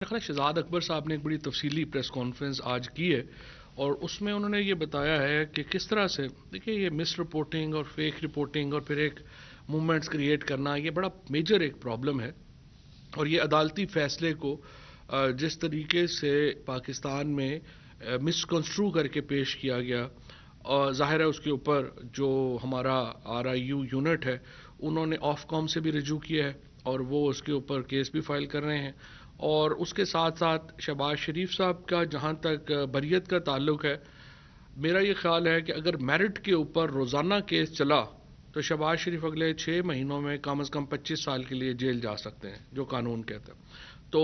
خیال شہزاد اکبر صاحب نے ایک بڑی تفصیلی پریس کانفرنس آج کی ہے اور اس میں انہوں نے یہ بتایا ہے کہ کس طرح سے دیکھیں یہ مس رپورٹنگ اور فیک رپورٹنگ اور پھر ایک موومنٹس کریٹ کرنا یہ بڑا میجر ایک پرابلم ہے اور یہ عدالتی فیصلے کو جس طریقے سے پاکستان میں مس کنسٹرو کر کے پیش کیا گیا اور ظاہر ہے اس کے اوپر جو ہمارا RIU یونٹ ہے انہوں نے آف کام سے بھی رجوع کیا ہے اور وہ اس کے اوپر کیس بھی فائل کر رہے ہیں اور اس کے ساتھ ساتھ شہباز شریف صاحب کا جہاں تک بریت کا تعلق ہے میرا یہ خیال ہے کہ اگر میرٹ کے اوپر روزانہ کیس چلا تو شہباز شریف اگلے 6 مہینوں میں کم از کم 25 سال کے لیے جیل جا سکتے ہیں جو قانون کہتا ہے تو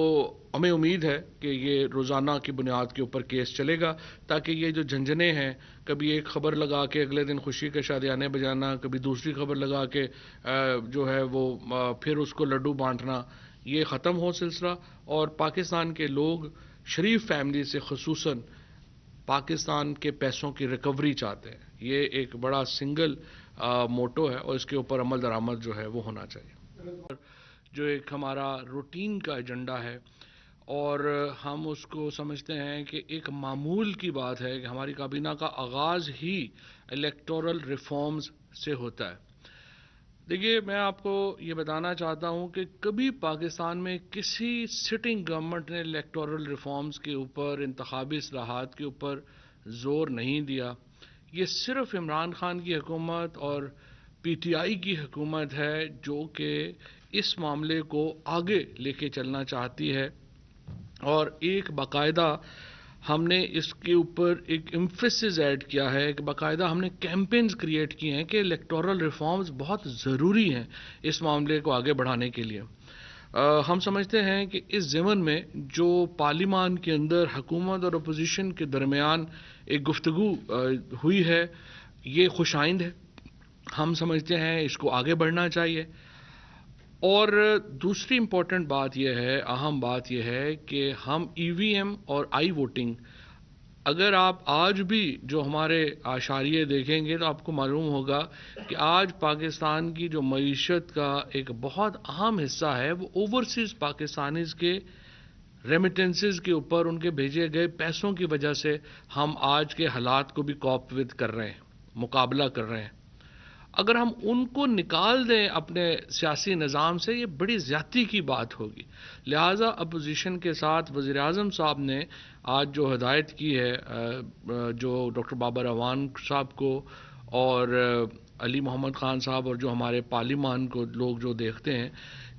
ہمیں امید ہے کہ یہ روزانہ کی بنیاد کے اوپر کیس چلے گا تاکہ یہ جو جھنجھنے ہیں کبھی ایک خبر لگا کے اگلے دن خوشی کے شادیانے بجانا کبھی دوسری خبر لگا کے جو ہے وہ پھر اس کو لڈو بانٹنا یہ ختم ہو سلسلہ اور پاکستان کے لوگ شریف فیملی سے خصوصاً پاکستان کے پیسوں کی ریکوری چاہتے ہیں یہ ایک بڑا سنگل موٹو ہے اور اس کے اوپر عمل درآمد جو ہے وہ ہونا چاہیے جو ایک ہمارا روٹین کا ایجنڈا ہے اور ہم اس کو سمجھتے ہیں کہ ایک معمول کی بات ہے کہ ہماری کابینہ کا آغاز ہی الیکٹورل ریفارمز سے ہوتا ہے دیکھیے میں آپ کو یہ بتانا چاہتا ہوں کہ کبھی پاکستان میں کسی سٹنگ گورنمنٹ نے الیکٹورل ریفارمز کے اوپر انتخابی اصلاحات کے اوپر زور نہیں دیا یہ صرف عمران خان کی حکومت اور PTI کی حکومت ہے جو کہ اس معاملے کو آگے لے کے چلنا چاہتی ہے اور ایک باقاعدہ ہم نے اس کے اوپر ایک ایمفیسس ایڈ کیا ہے کہ باقاعدہ ہم نے کیمپینز کریٹ کیے ہیں کہ الیکٹورل ریفارمز بہت ضروری ہیں اس معاملے کو آگے بڑھانے کے لیے ہم سمجھتے ہیں کہ اس ضمن میں جو پارلیمان کے اندر حکومت اور اپوزیشن کے درمیان ایک گفتگو ہوئی ہے یہ خوش آئند ہے ہم سمجھتے ہیں اس کو آگے بڑھنا چاہیے اور دوسری امپورٹنٹ بات یہ ہے اہم بات یہ ہے کہ ہم EVM اور آئی ووٹنگ اگر آپ آج بھی جو ہمارے اشاریے دیکھیں گے تو آپ کو معلوم ہوگا کہ آج پاکستان کی جو معیشت کا ایک بہت اہم حصہ ہے وہ اوورسیز پاکستانیز کے ریمیٹنسز کے اوپر ان کے بھیجے گئے پیسوں کی وجہ سے ہم آج کے حالات کو بھی کوپ ود کر رہے ہیں مقابلہ کر رہے ہیں اگر ہم ان کو نکال دیں اپنے سیاسی نظام سے یہ بڑی زیادتی کی بات ہوگی لہٰذا اپوزیشن کے ساتھ وزیر اعظم صاحب نے آج جو ہدایت کی ہے جو ڈاکٹر بابر اعوان صاحب کو اور علی محمد خان صاحب اور جو ہمارے پارلیمان کو لوگ جو دیکھتے ہیں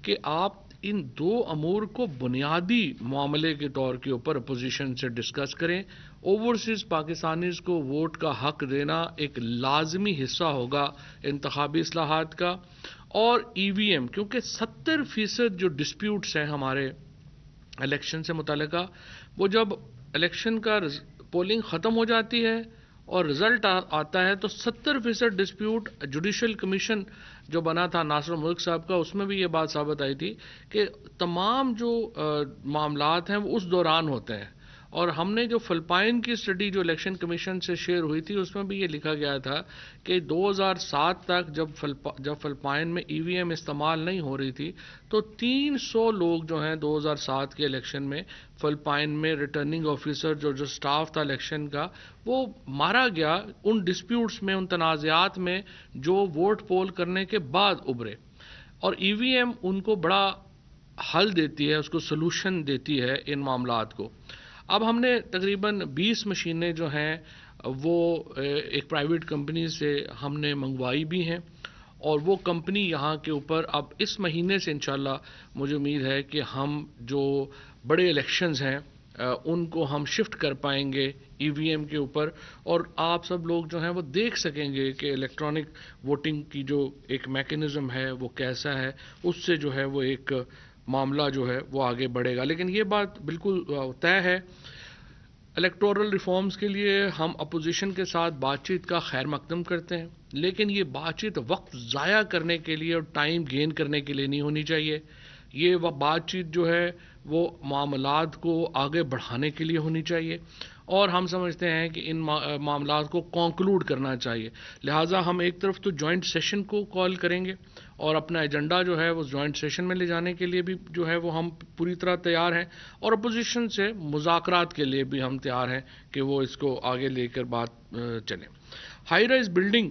کہ آپ ان دو امور کو بنیادی معاملے کے طور کے اوپر اپوزیشن سے ڈسکس کریں اوورسیز پاکستانیز کو ووٹ کا حق دینا ایک لازمی حصہ ہوگا انتخابی اصلاحات کا اور EVM کیونکہ 70% جو ڈسپیوٹس ہیں ہمارے الیکشن سے متعلقہ وہ جب الیکشن کا پولنگ ختم ہو جاتی ہے اور رزلٹ آتا ہے تو 70% ڈسپیوٹ جوڈیشل کمیشن جو بنا تھا ناصر الملک صاحب کا اس میں بھی یہ بات ثابت آئی تھی کہ تمام جو معاملات ہیں وہ اس دوران ہوتے ہیں اور ہم نے جو فلپائن کی اسٹڈی جو الیکشن کمیشن سے شیئر ہوئی تھی اس میں بھی یہ لکھا گیا تھا کہ 2007 تک جب فلپائن میں EVM استعمال نہیں ہو رہی تھی تو 300 لوگ جو ہیں 2007 کے الیکشن میں فلپائن میں ریٹرننگ آفیسر جو سٹاف تھا الیکشن کا وہ مارا گیا ان ڈسپیوٹس میں ان تنازعات میں جو ووٹ پول کرنے کے بعد ابھرے اور EVM ان کو بڑا حل دیتی ہے اس کو سلوشن دیتی ہے ان معاملات کو اب ہم نے تقریباً 20 مشینیں جو ہیں وہ ایک پرائیویٹ کمپنی سے ہم نے منگوائی بھی ہیں اور وہ کمپنی یہاں کے اوپر اب اس مہینے سے انشاءاللہ مجھے امید ہے کہ ہم جو بڑے الیکشنز ہیں ان کو ہم شفٹ کر پائیں گے EVM کے اوپر اور آپ سب لوگ جو ہیں وہ دیکھ سکیں گے کہ الیکٹرانک ووٹنگ کی جو ایک میکینزم ہے وہ کیسا ہے اس سے جو ہے وہ ایک معاملہ جو ہے وہ آگے بڑھے گا لیکن یہ بات بالکل طے ہے الیکٹورل ریفارمز کے لیے ہم اپوزیشن کے ساتھ بات چیت کا خیر مقدم کرتے ہیں لیکن یہ بات چیت وقت ضائع کرنے کے لیے اور ٹائم گین کرنے کے لیے نہیں ہونی چاہیے یہ بات چیت جو ہے وہ معاملات کو آگے بڑھانے کے لیے ہونی چاہیے، اور ہم سمجھتے ہیں کہ ان معاملات کو کنکلوڈ کرنا چاہیے. لہٰذا ہم ایک طرف تو جوائنٹ سیشن کو کال کریں گے، اور اپنا ایجنڈا جو ہے وہ جوائنٹ سیشن میں لے جانے کے لیے بھی جو ہے وہ ہم پوری طرح تیار ہیں، اور اپوزیشن سے مذاکرات کے لیے بھی ہم تیار ہیں کہ وہ اس کو آگے لے کر بات چلے. ہائی رائز بلڈنگ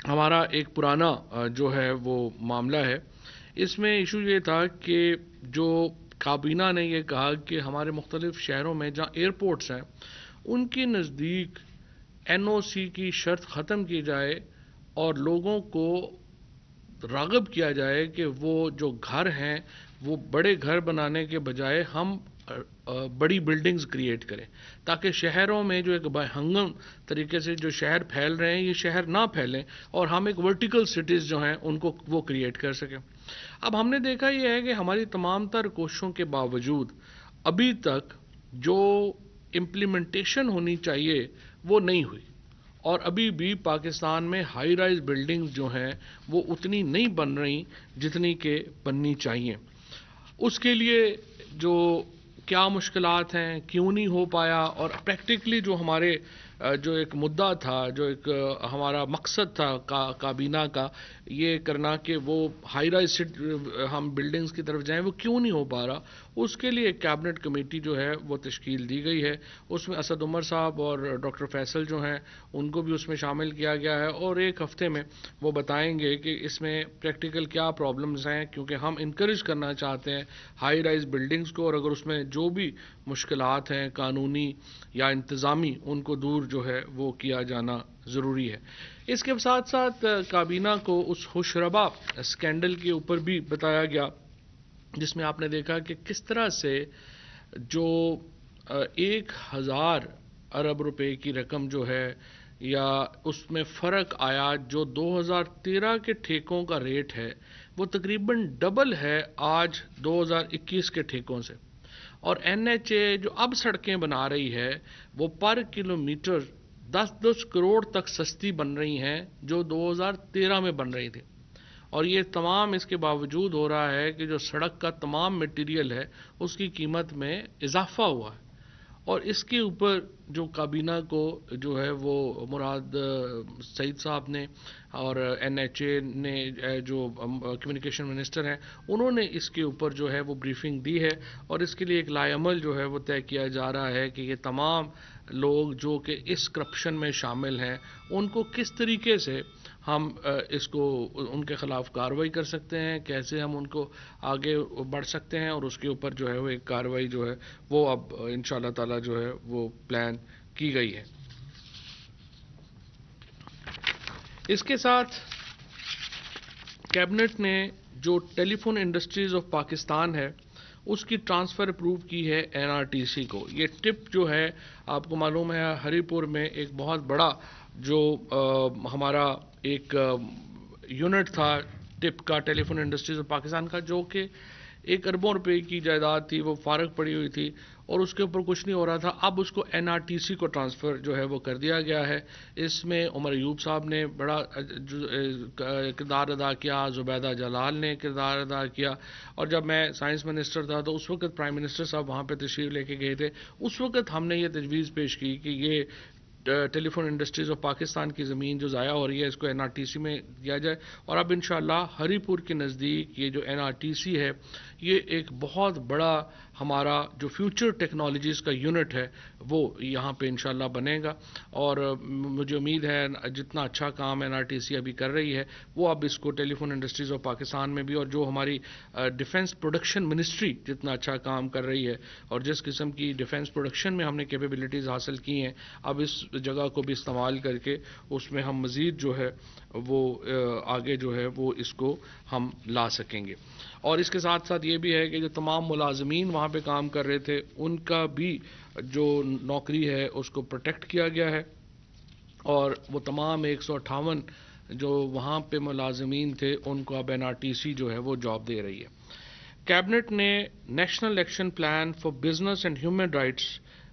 ہمارا ایک پرانا جو ہے وہ معاملہ ہے. اس میں ایشو یہ تھا کہ جو کابینہ نے یہ کہا کہ ہمارے مختلف شہروں میں جہاں ایئرپورٹس ہیں ان کے نزدیک این او سی کی شرط ختم کی جائے، اور لوگوں کو راغب کیا جائے کہ وہ جو گھر ہیں وہ بڑے گھر بنانے کے بجائے ہم بڑی بلڈنگز کریٹ کریں، تاکہ شہروں میں جو ایک ہنگم طریقے سے جو شہر پھیل رہے ہیں یہ شہر نہ پھیلیں، اور ہم ایک ورٹیکل سٹیز جو ہیں ان کو وہ کریٹ کر سکیں. اب ہم نے دیکھا یہ ہے کہ ہماری تمام تر کوششوں کے باوجود ابھی تک جو امپلیمنٹیشن ہونی چاہیے وہ نہیں ہوئی، اور ابھی بھی پاکستان میں ہائی رائز بلڈنگز جو ہیں وہ اتنی نہیں بن رہی جتنی کہ بننی چاہیے. اس کے لیے جو کیا مشکلات ہیں، کیوں نہیں ہو پایا، اور پریکٹیکلی جو ہمارے جو ایک مدعا تھا، جو ایک ہمارا مقصد تھا کابینہ کا یہ کرنا کہ وہ ہائی رائز ہم بلڈنگز کی طرف جائیں، وہ کیوں نہیں ہو پا رہا، اس کے لیے ایک کیبنٹ کمیٹی جو ہے وہ تشکیل دی گئی ہے. اس میں اسد عمر صاحب اور ڈاکٹر فیصل جو ہیں ان کو بھی اس میں شامل کیا گیا ہے، اور ایک ہفتے میں وہ بتائیں گے کہ اس میں پریکٹیکل کیا پرابلمز ہیں، کیونکہ ہم انکریج کرنا چاہتے ہیں ہائی رائز بلڈنگز کو، اور اگر اس میں جو بھی مشکلات ہیں قانونی یا انتظامی ان کو دور جو ہے وہ کیا جانا ضروری ہے. اس کے ساتھ ساتھ کابینہ کو اس ہوشربا اسکینڈل کے اوپر بھی بتایا گیا، جس میں آپ نے دیکھا کہ کس طرح سے جو 1,000 ارب روپے کی رقم جو ہے یا اس میں فرق آیا، جو 2013 کے ٹھیکوں کا ریٹ ہے وہ تقریباً ڈبل ہے آج 2021 کے ٹھیکوں سے. اور این ایچ اے جو اب سڑکیں بنا رہی ہے وہ پر کلومیٹر 10 کروڑ تک سستی بن رہی ہیں جو 2013 میں بن رہی تھی. اور یہ تمام اس کے باوجود ہو رہا ہے کہ جو سڑک کا تمام میٹیریل ہے اس کی قیمت میں اضافہ ہوا ہے. اور اس کے اوپر جو کابینہ کو جو ہے وہ مراد سعید صاحب نے اور این ایچ اے نے جو کمیونیکیشن منسٹر ہیں انہوں نے اس کے اوپر جو ہے وہ بریفنگ دی ہے، اور اس کے لیے ایک لائے عمل جو ہے وہ طے کیا جا رہا ہے کہ یہ تمام لوگ جو کہ اس کرپشن میں شامل ہیں ان کو کس طریقے سے ہم اس کو ان کے خلاف کارروائی کر سکتے ہیں، کیسے ہم ان کو آگے بڑھ سکتے ہیں، اور اس کے اوپر جو ہے وہ ایک کارروائی جو ہے وہ اب انشاءاللہ تعالی جو ہے وہ پلان کی گئی ہے. اس کے ساتھ کیبنٹ نے جو ٹیلی فون انڈسٹریز آف پاکستان ہے اس کی ٹرانسفر اپروو کی ہے این آر ٹی سی کو. یہ ٹپ جو ہے آپ کو معلوم ہے ہری پور میں ایک بہت بڑا جو ہمارا ایک یونٹ تھا ٹپ کا ٹیلی فون انڈسٹریز آف پاکستان کا، جو کہ 1 اربوں روپے کی جائیداد تھی، وہ فارغ پڑی ہوئی تھی اور اس کے اوپر کچھ نہیں ہو رہا تھا. اب اس کو این آر ٹی سی کو ٹرانسفر جو ہے وہ کر دیا گیا ہے. اس میں عمر ایوب صاحب نے بڑا کردار ادا کیا، زبیدہ جلال نے کردار ادا کیا، اور جب میں سائنس منسٹر تھا تو اس وقت پرائم منسٹر صاحب وہاں پہ تشریف لے کے گئے تھے. اس وقت ہم نے یہ تجویز پیش کی کہ یہ ٹیلی فون انڈسٹریز آف پاکستان کی زمین جو ضائع ہو رہی ہے اس کو این آر ٹی سی میں دیا جائے. اور اب انشاءاللہ ہری پور کے نزدیک یہ جو این آر ٹی سی ہے یہ ایک بہت بڑا ہمارا جو فیوچر ٹیکنالوجیز کا یونٹ ہے وہ یہاں پہ انشاءاللہ بنے گا. اور مجھے امید ہے جتنا اچھا کام این آر ٹی سی ابھی کر رہی ہے وہ اب اس کو telephone industries of Pakistan میں بھی، اور جو ہماری ڈیفنس پروڈکشن منسٹری جتنا اچھا کام کر رہی ہے اور جس قسم کی ڈیفنس پروڈکشن میں ہم نے کیپیبلٹیز حاصل کی ہیں، اب اس جگہ کو بھی استعمال کر کے اس میں ہم مزید جو ہے وہ آگے جو ہے وہ اس کو ہم لا سکیں گے. اور اس کے ساتھ ساتھ یہ بھی ہے کہ جو تمام ملازمین وہاں پہ کام کر رہے تھے ان کا بھی جو نوکری ہے اس کو پروٹیکٹ کیا گیا ہے، اور وہ تمام 158 جو وہاں پہ ملازمین تھے ان کو اب این آر ٹی سی جو ہے وہ جاب دے رہی ہے. کیبنٹ نے national action plan for business and human rights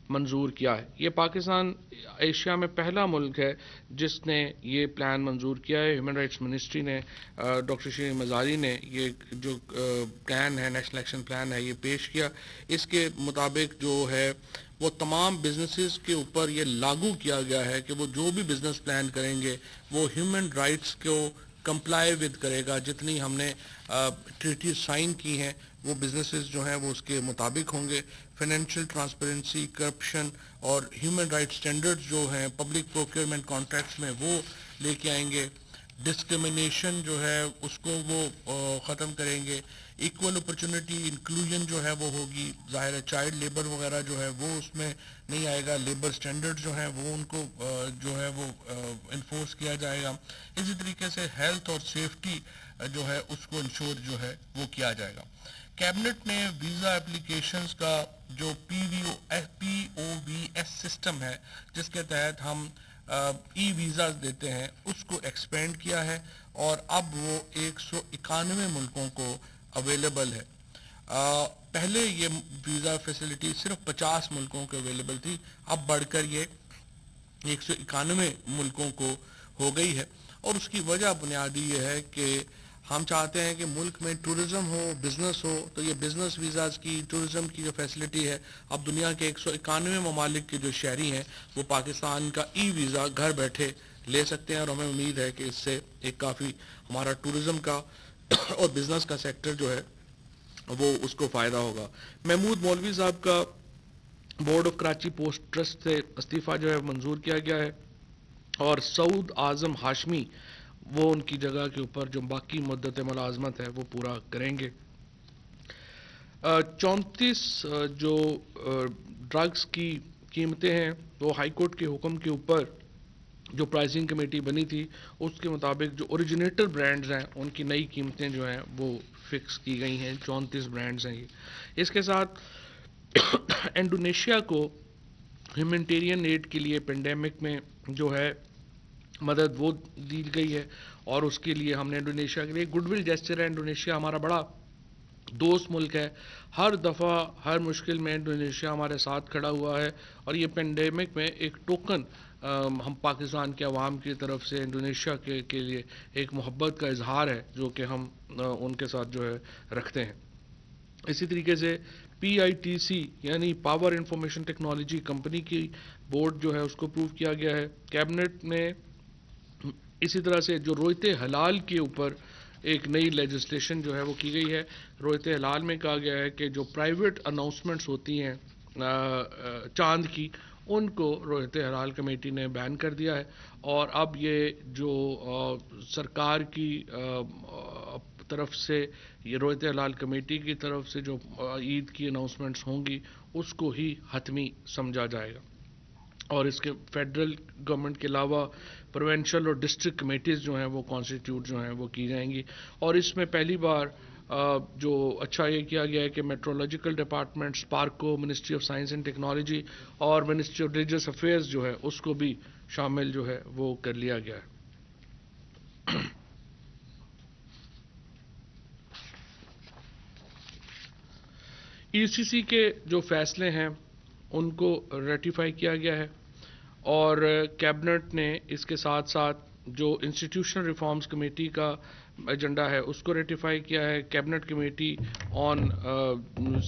منظور کیا ہے. یہ پاکستان ایشیا میں پہلا ملک ہے جس نے یہ پلان منظور کیا ہے. ہیومن رائٹس منسٹری نے ڈاکٹر شیرین مزاری نے یہ جو پلان ہے، نیشنل ایکشن پلان ہے، یہ پیش کیا. اس کے مطابق جو ہے وہ تمام بزنسز کے اوپر یہ لاگو کیا گیا ہے کہ وہ جو بھی بزنس پلان کریں گے وہ ہیومن رائٹس کو کمپلائی ود کرے گا. جتنی ہم نے ٹریٹیز سائن کی ہیں وہ بزنسز جو ہیں وہ اس کے مطابق ہوں گے. فائنینشیل ٹرانسپیرنسی، کرپشن اور ہیومن رائٹ سٹینڈرڈز جو ہیں پبلک پروکیورمنٹ کانٹریکٹس میں وہ لے کے آئیں گے. ڈسکرمنیشن جو ہے اس کو وہ ختم کریں گے. ایکول اپرچونٹی انکلوژن جو ہے وہ ہوگی. ظاہر ہے چائلڈ لیبر وغیرہ جو ہے وہ اس میں نہیں آئے گا. لیبر سٹینڈرڈ جو ہیں وہ ان کو جو ہے وہ انفورس کیا جائے گا. اسی طریقے سے ہیلتھ اور سیفٹی جو ہے اس کو انشور جو ہے وہ کیا جائے گا. کیبنٹ نے ویزا اپلیکیشنز کا جو پی او وی ایس سسٹم ہے جس کے تحت ہم ای ویزاز دیتے ہیں اس کو ایکسپینڈ کیا ہے اور اب وہ 191 ملکوں کو اویلیبل ہے. پہلے یہ ویزا فیسلٹی صرف 50 ملکوں کو اویلیبل تھی، اب بڑھ کر یہ 191 ملکوں کو ہو گئی ہے. اور اس کی وجہ بنیادی یہ ہے کہ ہم چاہتے ہیں کہ ملک میں ٹورزم ہو، بزنس ہو، تو یہ بزنس ویزاز کی، ٹورزم کی جو فیسلٹی ہے اب دنیا کے 191 ممالک کے جو شہری ہیں وہ پاکستان کا ای ویزا گھر بیٹھے لے سکتے ہیں. اور ہمیں امید ہے کہ اس سے ایک کافی ہمارا ٹورزم کا اور بزنس کا سیکٹر جو ہے وہ اس کو فائدہ ہوگا. محمود مولوی صاحب کا board of Karachi port trust سے استعفیٰ جو ہے منظور کیا گیا ہے اور سعود اعظم ہاشمی وہ ان کی جگہ کے اوپر جو باقی مدت ملازمت ہے وہ پورا کریں گے. 34 جو ڈرگز کی قیمتیں ہیں وہ ہائی کورٹ کے حکم کے اوپر جو پرائسنگ کمیٹی بنی تھی اس کے مطابق جو اوریجنیٹر برانڈز ہیں ان کی نئی قیمتیں جو ہیں وہ فکس کی گئی ہیں. 34 برانڈز ہیں یہ. اس کے ساتھ انڈونیشیا کو ہیومینٹیرین ایڈ کے لیے پینڈیمک میں جو ہے مدد وہ دی گئی ہے اور اس کے لیے ہم نے انڈونیشیا کے لیے گڈ ول جیسچر ہے. انڈونیشیا ہمارا بڑا دوست ملک ہے، ہر دفعہ ہر مشکل میں انڈونیشیا ہمارے ساتھ کھڑا ہوا ہے اور یہ پینڈیمک میں ایک ٹوکن ہم پاکستان کے عوام کی طرف سے انڈونیشیا کے لیے ایک محبت کا اظہار ہے جو کہ ہم ان کے ساتھ جو ہے رکھتے ہیں. اسی طریقے سے پی آئی ٹی سی یعنی پاور انفارمیشن ٹیکنالوجی کمپنی کی بورڈ جو ہے اس کو اپروو کیا گیا ہے. کیبنٹ نے اسی طرح سے جو رویت حلال کے اوپر ایک نئی لیجسلیشن جو ہے وہ کی گئی ہے. رویت حلال میں کہا گیا ہے کہ جو پرائیویٹ اناؤنسمنٹس ہوتی ہیں چاند کی ان کو رویت حلال کمیٹی نے بین کر دیا ہے اور اب یہ جو سرکار کی طرف سے یہ رویت حلال کمیٹی کی طرف سے جو عید کی اناؤنسمنٹس ہوں گی اس کو ہی حتمی سمجھا جائے گا. اور اس کے فیڈرل گورنمنٹ کے علاوہ پروونشل اور ڈسٹرکٹ کمیٹیز جو ہیں وہ کانسٹیٹیوٹ جو ہیں وہ کی جائیں گی. اور اس میں پہلی بار جو اچھا یہ کیا گیا ہے کہ meteorological department, Suparco, ministry of science and technology اور منسٹری آف ریلیجس افیئرز جو ہے اس کو بھی شامل جو ہے وہ کر لیا گیا ہے. ای سی سی کے جو فیصلے ہیں ان کو ریٹیفائی کیا گیا ہے اور کیبنٹ نے اس کے ساتھ ساتھ جو انسٹیٹیوشنل ریفارمز کمیٹی کا ایجنڈا ہے اس کو ریٹیفائی کیا ہے. کیبنٹ کمیٹی آن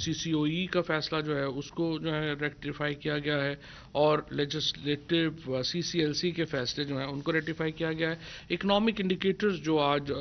سی سی او ای کا فیصلہ جو ہے اس کو جو ہے ریٹیفائی کیا گیا ہے اور لیجسلیٹو سی سی ایل سی کے فیصلے جو ہیں ان کو ریٹیفائی کیا گیا ہے. اکنامک انڈیکیٹرز جو آج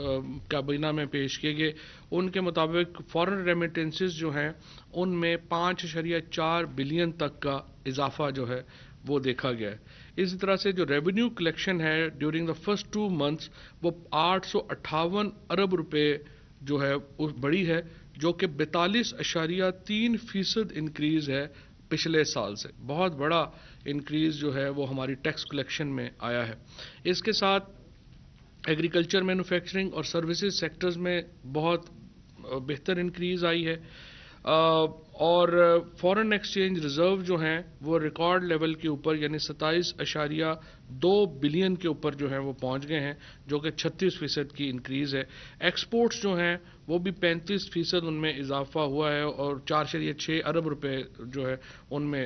کابینہ میں پیش کیے گئے ان کے مطابق فارن ریمیٹنسز جو ہیں ان میں 5.4 بلین تک کا اضافہ جو ہے وہ دیکھا گیا ہے. اسی طرح سے جو ریونیو کلیکشن ہے ڈیورنگ دا فرسٹ 2 منتھس وہ 858 ارب روپے جو ہے بڑی ہے جو کہ 42.3% انکریز ہے پچھلے سال سے. بہت بڑا انکریز جو ہے وہ ہماری ٹیکس کلیکشن میں آیا ہے. اس کے ساتھ ایگریکلچر، مینوفیکچرنگ اور سروسز سیکٹرز میں بہت بہتر انکریز آئی ہے. اور فورن ایکسچینج ریزرو جو ہیں وہ ریکارڈ لیول کے اوپر یعنی 27.2 بلین کے اوپر جو ہیں وہ پہنچ گئے ہیں، جو کہ 36% کی انکریز ہے۔ ایکسپورٹس جو ہیں وہ بھی 35% ان میں اضافہ ہوا ہے اور 4.6 ارب روپے جو ہے ان میں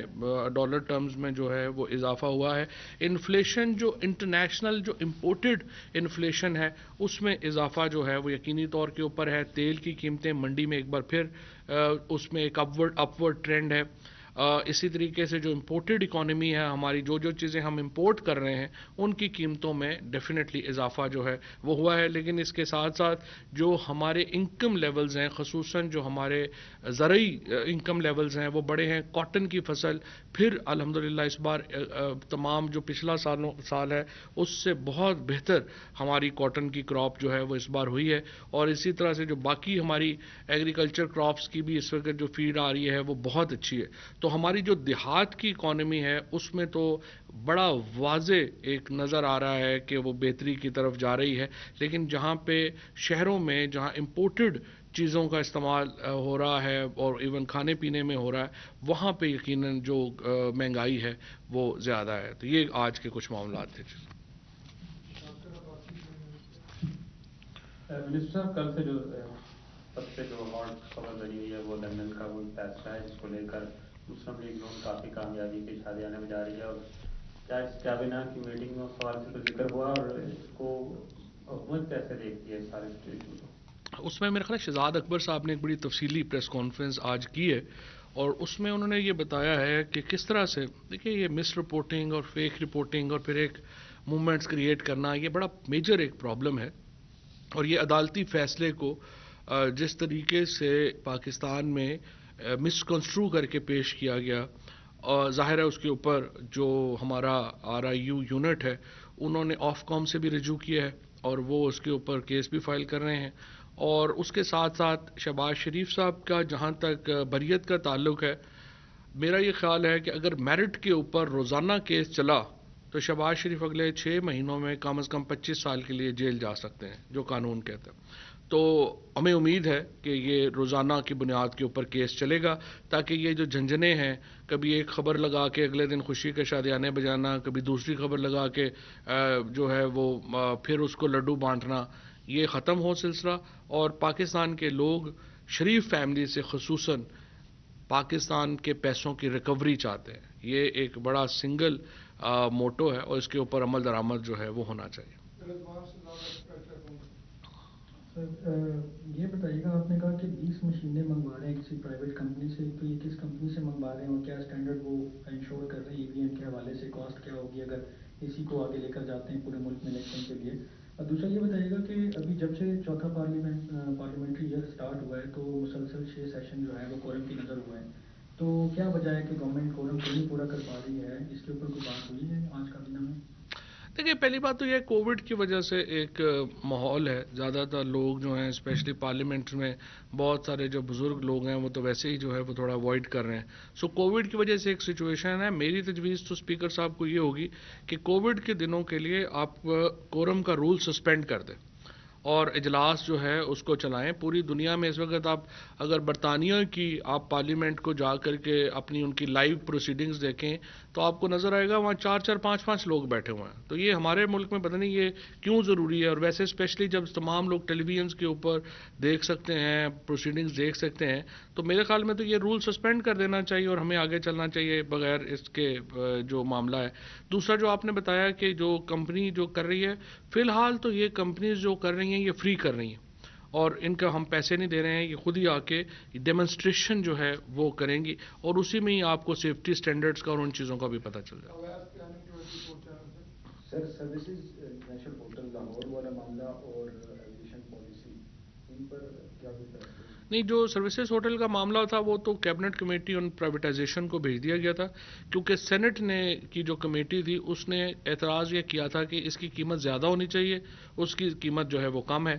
ڈالر ٹرمز میں جو ہے وہ اضافہ ہوا ہے۔ انفلیشن جو انٹرنیشنل جو امپورٹڈ انفلیشن ہے اس میں اضافہ جو ہے وہ یقینی طور کے اوپر ہے۔ تیل کی قیمتیں منڈی میں ایک بار پھر اس میں ایک اپورڈ ٹرینڈ ہے۔ اسی طریقے سے جو امپورٹڈ اکانومی ہے ہماری، جو چیزیں ہم امپورٹ کر رہے ہیں ان کی قیمتوں میں ڈیفینیٹلی اضافہ جو ہے وہ ہوا ہے، لیکن اس کے ساتھ ساتھ جو ہمارے انکم لیولز ہیں، خصوصاً جو ہمارے زرعی انکم لیولز ہیں وہ بڑے ہیں۔ کاٹن کی فصل پھر الحمدللہ اس بار تمام جو پچھلا سال ہے اس سے بہت بہتر ہماری کاٹن کی کراپ جو ہے وہ اس بار ہوئی ہے، اور اسی طرح سے جو باقی ہماری ایگریکلچر کراپس کی بھی اس وقت جو فیڈ آ رہی ہے وہ بہت اچھی ہے۔ تو ہماری جو دیہات کی اکانومی ہے اس میں تو بڑا واضح ایک نظر آ رہا ہے کہ وہ بہتری کی طرف جا رہی ہے، لیکن جہاں پہ شہروں میں جہاں امپورٹڈ چیزوں کا استعمال ہو رہا ہے اور ایون کھانے پینے میں ہو رہا ہے وہاں پہ یقیناً جو مہنگائی ہے وہ زیادہ ہے۔ تو یہ آج کے کچھ معاملات تھے۔ منسٹر صاحب، کل سے جو سب سے جو ہاٹ خبر بنی ہوئی ہے وہ لندن کا وہ فیصلہ ہے جس کو لے کر مسلم لیگ نون کافی کامیابی کے اشارے آنے میں جا رہی ہے، اور کیا اس کابینہ کی میٹنگ میں اس سوال سے کوئی ذکر ہوا اور اس کو حکومت کیسے دیکھتی ہے سارے سچویشن کو؟ اس میں میرا خیال ہے شہزاد اکبر صاحب نے ایک بڑی تفصیلی پریس کانفرنس آج کی ہے، اور اس میں انہوں نے یہ بتایا ہے کہ کس طرح سے دیکھیں یہ مس رپورٹنگ اور فیک رپورٹنگ اور پھر ایک موومنٹس کریٹ کرنا یہ بڑا میجر ایک پرابلم ہے، اور یہ عدالتی فیصلے کو جس طریقے سے پاکستان میں مسکنسٹرو کر کے پیش کیا گیا، اور ظاہر ہے اس کے اوپر جو ہمارا RIU یونٹ ہے انہوں نے آف کام سے بھی رجوع کیا ہے اور وہ اس کے اوپر کیس بھی فائل کر رہے ہیں، اور اس کے ساتھ ساتھ شہباز شریف صاحب کا جہاں تک بریت کا تعلق ہے، میرا یہ خیال ہے کہ اگر میرٹ کے اوپر روزانہ کیس چلا تو شہباز شریف اگلے 6 مہینوں میں کم از کم 25 سال کے لیے جیل جا سکتے ہیں جو قانون کہتا ہے۔ تو ہمیں امید ہے کہ یہ روزانہ کی بنیاد کے اوپر کیس چلے گا تاکہ یہ جو جھنجھنے ہیں، کبھی ایک خبر لگا کے اگلے دن خوشی کے شادیانے بجانا، کبھی دوسری خبر لگا کے جو ہے وہ پھر اس کو لڈو بانٹنا، یہ ختم ہو سلسلہ، اور پاکستان کے لوگ شریف فیملی سے خصوصاً پاکستان کے پیسوں کی ریکوری چاہتے ہیں۔ یہ ایک بڑا سنگل موٹو ہے اور اس کے اوپر عمل درآمد جو ہے وہ ہونا چاہیے۔ یہ بتائیے گا، آپ نے کہا کہ 20 مشینیں منگوا رہے ہیں کسی پرائیویٹ کمپنی سے، تو یہ کس کمپنی سے منگوا رہے ہیں اور کیا اسٹینڈرڈ وہ انشور کر رہے ہیں EVM کے حوالے سے، کاسٹ کیا ہوگی اگر اسی کو آگے لے کر جاتے ہیں پورے ملک میں الیکشن کے لیے؟ اور دوسرا یہ بتائیے گا کہ ابھی جب سے چوتھا پارلیمنٹری ایئر اسٹارٹ ہوا ہے تو مسلسل 6 سیشن جو ہے وہ کورم کی نظر ہوئے ہیں، تو کیا وجہ ہے کہ گورنمنٹ کورم کو نہیں پورا کر پا رہی ہے؟ اس کے اوپر کوئی بات ہوئی ہے آج کابینہ میں؟ دیکھیے، پہلی بات تو یہ کووڈ کی وجہ سے ایک ماحول ہے، زیادہ تر لوگ جو ہیں اسپیشلی پارلیمنٹ میں بہت سارے جو بزرگ لوگ ہیں وہ تو ویسے ہی جو ہے وہ تھوڑا اوائڈ کر رہے ہیں، سو کووڈ کی وجہ سے ایک سچویشن ہے۔ میری تجویز تو اسپیکر صاحب کو یہ ہوگی کہ کووڈ کے دنوں کے لیے آپ کورم کا رول سسپینڈ کر دیں اور اجلاس جو ہے اس کو چلائیں۔ پوری دنیا میں اس وقت آپ اگر برطانیہ کی آپ پارلیمنٹ کو جا کر کے اپنی ان کی لائیو پروسیڈنگز دیکھیں تو آپ کو نظر آئے گا وہاں 4 5 لوگ بیٹھے ہوئے ہیں۔ تو یہ ہمارے ملک میں پتہ نہیں یہ کیوں ضروری ہے، اور ویسے اسپیشلی جب تمام لوگ ٹیلی ویژنس کے اوپر دیکھ سکتے ہیں، پروسیڈنگز دیکھ سکتے ہیں، تو میرے خیال میں تو یہ رول سسپینڈ کر دینا چاہیے اور ہمیں آگے چلنا چاہیے بغیر اس کے جو معاملہ ہے۔ دوسرا جو آپ نے بتایا کہ جو کمپنی جو کر رہی ہے، فی الحال تو یہ کمپنیز جو کر رہی ہیں یہ فری کر رہی ہیں اور ان کا ہم پیسے نہیں دے رہے ہیں، یہ خود ہی آ کے ڈیمونسٹریشن جو ہے وہ کریں گی اور اسی میں ہی آپ کو سیفٹی سٹینڈرڈز کا اور ان چیزوں کا بھی پتہ چل جائے گا۔ سر، سروسز نیشنل پورٹل لاہور والا معاملہ اور ایویشن پالیسی، ان پر کیا ہوتا ہے؟ نہیں، جو سروسز ہوٹل کا معاملہ تھا وہ تو کیبنٹ کمیٹی آن پرائیویٹائزیشن کو بھیج دیا گیا تھا، کیونکہ سینٹ نے کی جو کمیٹی تھی اس نے اعتراض یہ کیا تھا کہ اس کی قیمت زیادہ ہونی چاہیے، اس کی قیمت جو ہے وہ کم ہے۔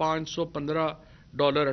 $515